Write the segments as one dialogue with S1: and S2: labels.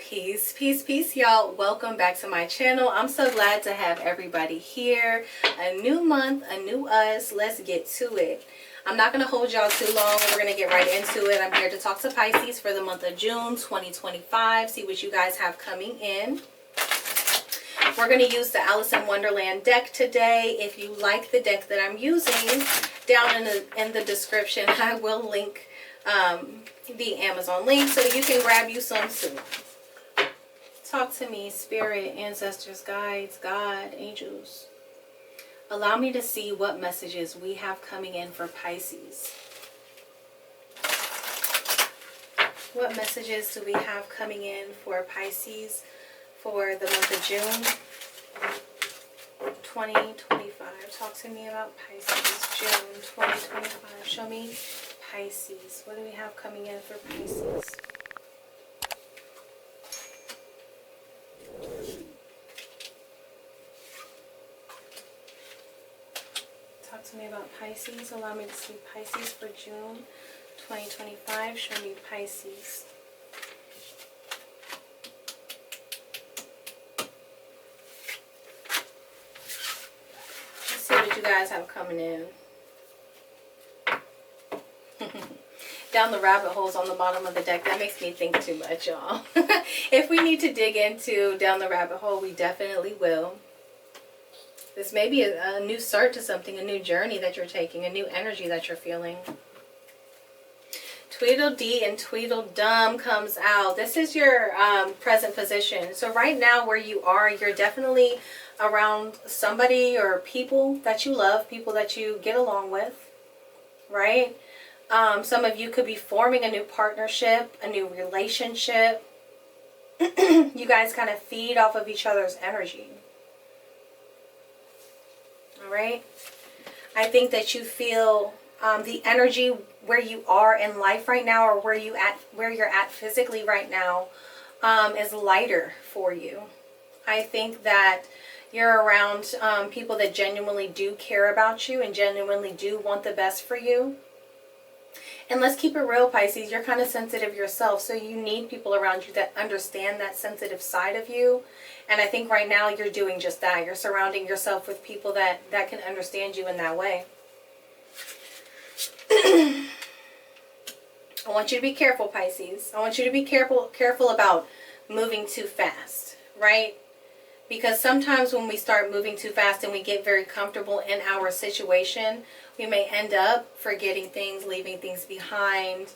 S1: Peace, peace, peace, y'all. Welcome back to my channel. I'm so glad to have everybody here. A new month, a new us. Let's get to it. I'm not going to hold y'all too long. We're going to get right into it. I'm here to talk to Pisces for the month of June 2025. See what you guys have coming in. We're going to use the Alice in Wonderland deck today. If you like the deck that I'm using, down in the description, I will link the Amazon link so you can grab you some too. Talk to me, spirit, ancestors, guides, God, angels. Allow me to see what messages we have coming in for Pisces. What messages do we have coming in for Pisces for the month of June 2025? Talk to me about Pisces, June 2025. Show me Pisces. What do we have coming in for Pisces? Talk to me about Pisces. Allow me to see Pisces for June 2025. Show me Pisces. Let's see what you guys have coming in. Down the rabbit holes on the bottom of the deck. That makes me think too much, y'all. If we need to dig into down the rabbit hole, we definitely will. This may be a new start to something, a new journey that you're taking, a new energy that you're feeling. Tweedledee and Tweedledum comes out. This is your present position. So right now where you are, you're definitely around somebody or people that you love, people that you get along with, right? Some of you could be forming a new partnership, a new relationship. You guys kind of feed off of each other's energy. All right. I think that you feel the energy where you are in life right now, or where you're at physically right now, is lighter for you. I think that you're around people that genuinely do care about you and genuinely do want the best for you. And let's keep it real, Pisces. You're kind of sensitive yourself, so you need people around you that understand that sensitive side of you. And I think right now you're doing just that. You're surrounding yourself with people that can understand you in that way. I want you to be careful, Pisces. I want you to be careful about moving too fast, right? Because sometimes when we start moving too fast and we get very comfortable in our situation, we may end up forgetting things, leaving things behind.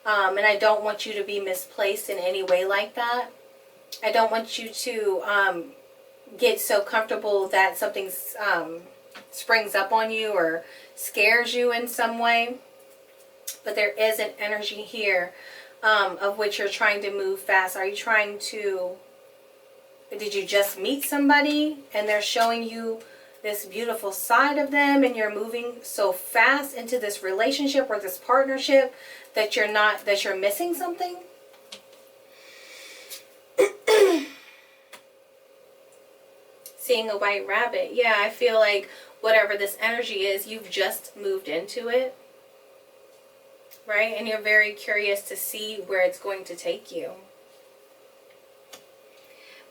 S1: And I don't want you to be misplaced in any way like that. I don't want you to get so comfortable that something springs up on you or scares you in some way. But there is an energy here of which you're trying to move fast. Are you trying to... Did you just meet somebody and they're showing you this beautiful side of them, and you're moving so fast into this relationship or this partnership that you're missing something? Seeing a white rabbit. Yeah, I feel like whatever this energy is, you've just moved into it. Right? And you're very curious to see where it's going to take you.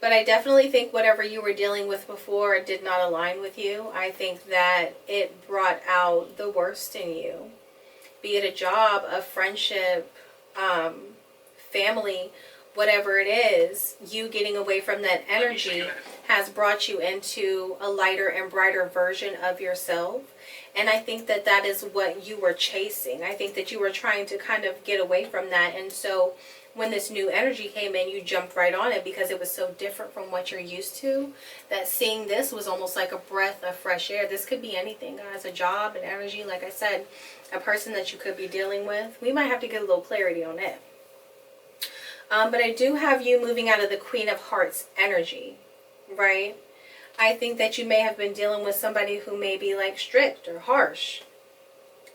S1: But I definitely think whatever you were dealing with before did not align with you. I think that it brought out the worst in you. Be it a job, a friendship, family, whatever it is, you getting away from that energy has brought you into a lighter and brighter version of yourself. And I think that that is what you were chasing. I think that you were trying to kind of get away from that. And so when this new energy came in, you jumped right on it because it was so different from what you're used to, that seeing this was almost like a breath of fresh air. This could be anything, guys. A job, an energy, like I said, a person that you could be dealing with. We might have to get a little clarity on it. But I do have you moving out of the Queen of Hearts energy, right? I think that you may have been dealing with somebody who may be like strict or harsh,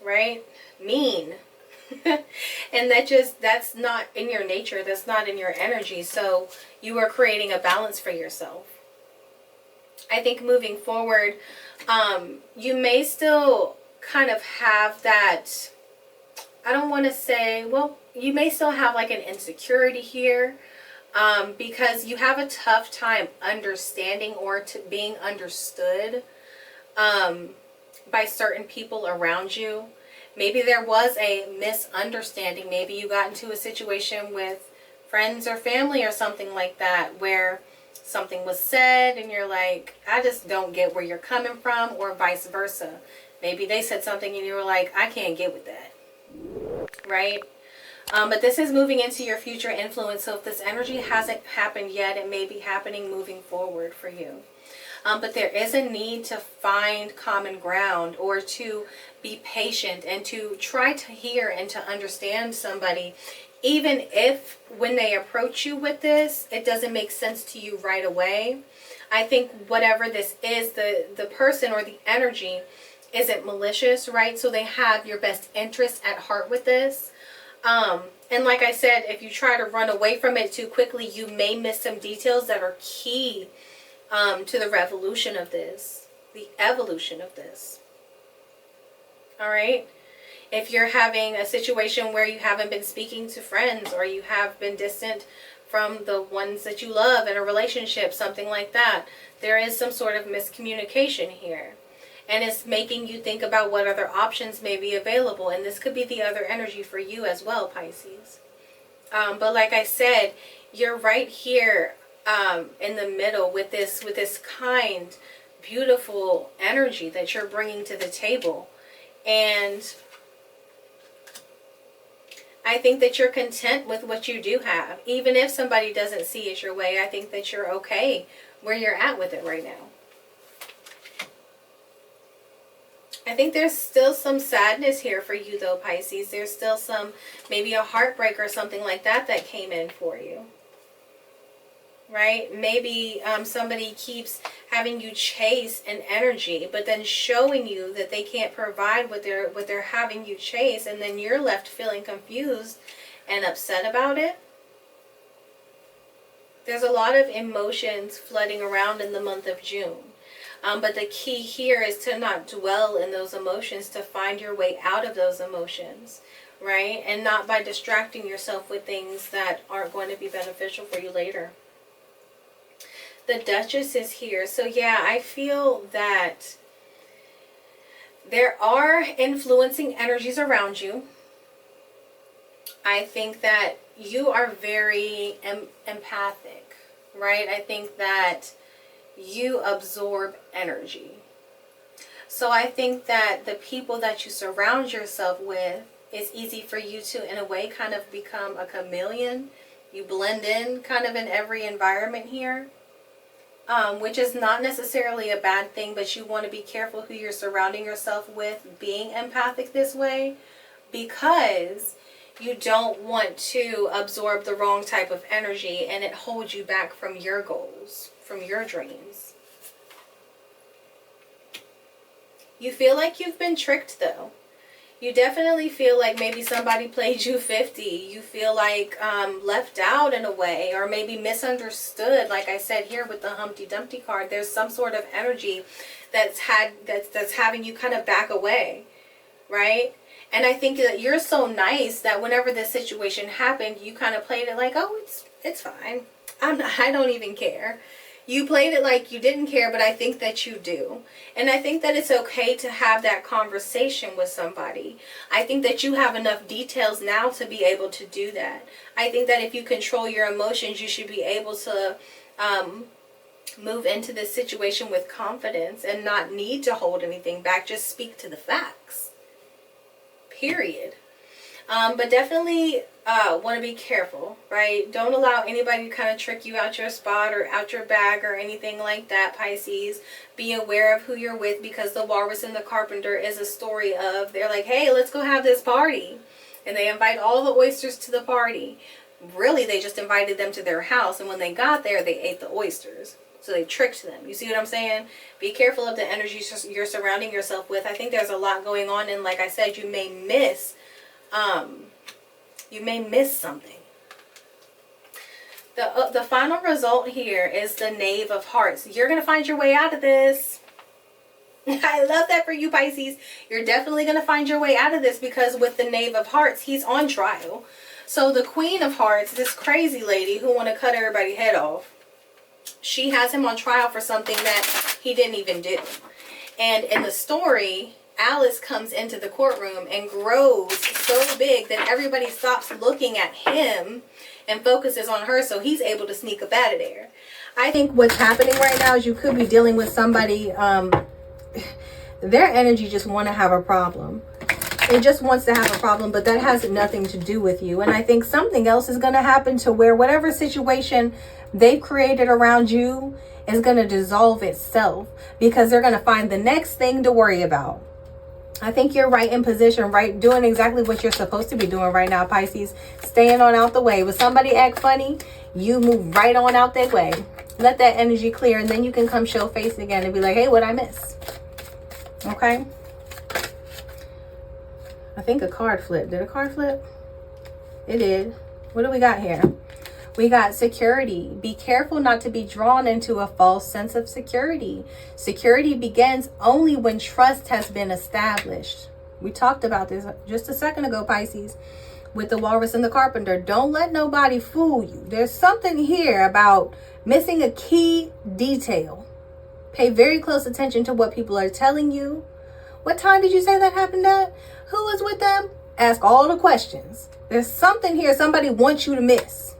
S1: right? Mean. And that's not in your nature. That's not in your energy. So you are creating a balance for yourself. I think moving forward, you may still kind of have that, I don't want to say, well, you may still have like an insecurity here. because you have a tough time understanding or to being understood by certain people around you. Maybe there was a misunderstanding. Maybe you got into a situation with friends or family or something like that where something was said and you're like, I just don't get where you're coming from, or vice versa. Maybe they said something and you were like, I can't get with that, right? But this is moving into your future influence. So if this energy hasn't happened yet, it may be happening moving forward for you. But there is a need to find common ground, or to be patient and to try to hear and to understand somebody, even if when they approach you with this, it doesn't make sense to you right away. I think whatever this is, the person or the energy isn't malicious, right? So they have your best interest at heart with this. And like I said, if you try to run away from it too quickly, you may miss some details that are key to the revolution of this, the evolution of this. All right. If you're having a situation where you haven't been speaking to friends, or you have been distant from the ones that you love in a relationship, something like that, there is some sort of miscommunication here. And it's making you think about what other options may be available. And this could be the other energy for you as well, Pisces. But like I said, you're right here in the middle with this kind, beautiful energy that you're bringing to the table. And I think that you're content with what you do have. Even if somebody doesn't see it your way, I think that you're okay where you're at with it right now. I think there's still some sadness here for you though, Pisces. There's still some, maybe a heartbreak or something like that that came in for you. Right? Maybe somebody keeps having you chase an energy, but then showing you that they can't provide what they're having you chase, and then you're left feeling confused and upset about it. There's a lot of emotions flooding around in the month of June. But the key here is to not dwell in those emotions, to find your way out of those emotions, right? And not by distracting yourself with things that aren't going to be beneficial for you later. The Duchess is here. So yeah, I feel that there are influencing energies around you. I think that you are very empathic, right? I think that you absorb energy. So I think that the people that you surround yourself with, it's easy for you to, in a way, kind of become a chameleon. You blend in kind of in every environment here. Which is not necessarily a bad thing, but you want to be careful who you're surrounding yourself with being empathic this way, because you don't want to absorb the wrong type of energy and it holds you back from your goals, from your dreams. You feel like you've been tricked though. You definitely feel like maybe somebody played you 50. You feel like left out in a way, or maybe misunderstood. Like I said here with the Humpty Dumpty card, there's some sort of energy that's having you kind of back away, right? And I think that you're so nice that whenever this situation happened, you kind of played it like, oh, it's fine. I don't even care. You played it like you didn't care, but I think that you do. And I think that it's okay to have that conversation with somebody. I think that you have enough details now to be able to do that. I think that if you control your emotions, you should be able to move into this situation with confidence and not need to hold anything back. Just speak to the facts. Period. But definitely want to be careful, right? Don't allow anybody to kind of trick you out your spot or out your bag or anything like that, Pisces. Be aware of who you're with, because the Walrus and the Carpenter is a story of, they're like, hey, let's go have this party. And they invite all the oysters to the party. Really, they just invited them to their house. And when they got there, they ate the oysters. So they tricked them. You see what I'm saying? Be careful of the energy you're surrounding yourself with. I think there's a lot going on. And like I said, you may miss something. The final result here is the Knave of Hearts. You're going to find your way out of this. I love that for you, Pisces. You're definitely going to find your way out of this, because with the Knave of Hearts, he's on trial. So the Queen of Hearts, this crazy lady who want to cut everybody's head off, she has him on trial for something that he didn't even do. And in the story, Alice comes into the courtroom and grows so big that everybody stops looking at him and focuses on her, so he's able to sneak up out of there. I think what's happening right now is you could be dealing with somebody, their energy just want to have a problem. It just wants to have a problem, but that has nothing to do with you. And I think something else is going to happen to where whatever situation they've created around you is going to dissolve itself, because they're going to find the next thing to worry about. I think you're right in position, right, doing exactly what you're supposed to be doing right now, Pisces. Staying on out the way. When somebody act funny, you move right on out their way. Let that energy clear, and then you can come show face again and be like, hey, what'd I miss? Okay? I think a card flipped. Did a card flip? It did. What do we got here? We got security. Be careful not to be drawn into a false sense of security. Security begins only when trust has been established. We talked about this just a second ago, Pisces, with the walrus and the carpenter. Don't let nobody fool you. There's something here about missing a key detail. Pay very close attention to what people are telling you. What time did you say that happened at? Who was with them? Ask all the questions. There's something here somebody wants you to miss.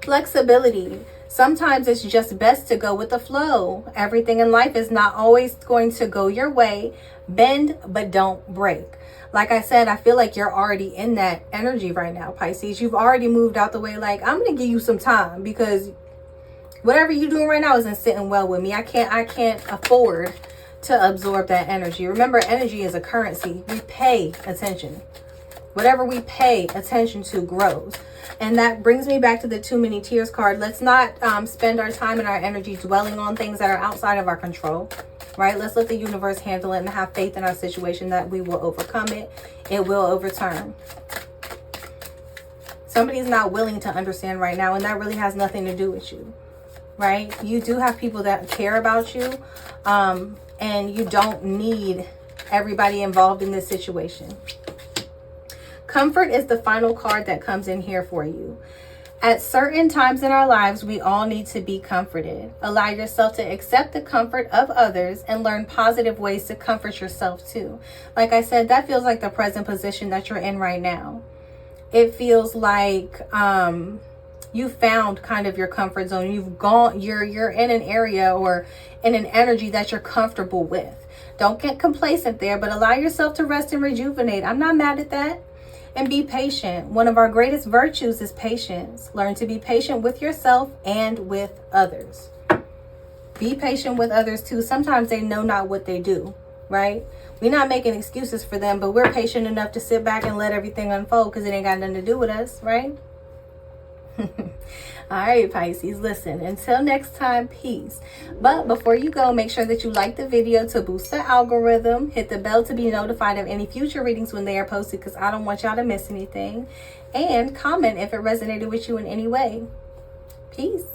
S1: Flexibility. Sometimes it's just best to go with the flow. Everything in life is not always going to go your way. Bend, but don't break. Like I said, I feel like you're already in that energy right now, Pisces. You've already moved out the way. Like, I'm going to give you some time, because whatever you're doing right now isn't sitting well with me. I can't afford to absorb that energy. Remember, energy is a currency. We pay attention. Whatever we pay attention to grows. And that brings me back to the Too Many Tears card. Let's not spend our time and our energy dwelling on things that are outside of our control, right? Let's let the universe handle it and have faith in our situation that we will overcome it. It will overturn. Somebody's not willing to understand right now, and that really has nothing to do with you, right? You do have people that care about you, and you don't need everybody involved in this situation. Comfort is the final card that comes in here for you. At certain times in our lives, we all need to be comforted. Allow yourself to accept the comfort of others and learn positive ways to comfort yourself too. Like I said, that feels like the present position that you're in right now. It feels like you found kind of your comfort zone. You've gone, you're in an area or in an energy that you're comfortable with. Don't get complacent there, but allow yourself to rest and rejuvenate. I'm not mad at that. And be patient. One of our greatest virtues is patience. Learn to be patient with yourself and with others. Be patient with others too. Sometimes they know not what they do, right? We're not making excuses for them, but we're patient enough to sit back and let everything unfold because it ain't got nothing to do with us, right? All right, Pisces, listen, until next time, peace. But before you go, make sure that you like the video to boost the algorithm. Hit the bell to be notified of any future readings when they are posted, because I don't want y'all to miss anything. And comment if it resonated with you in any way. Peace.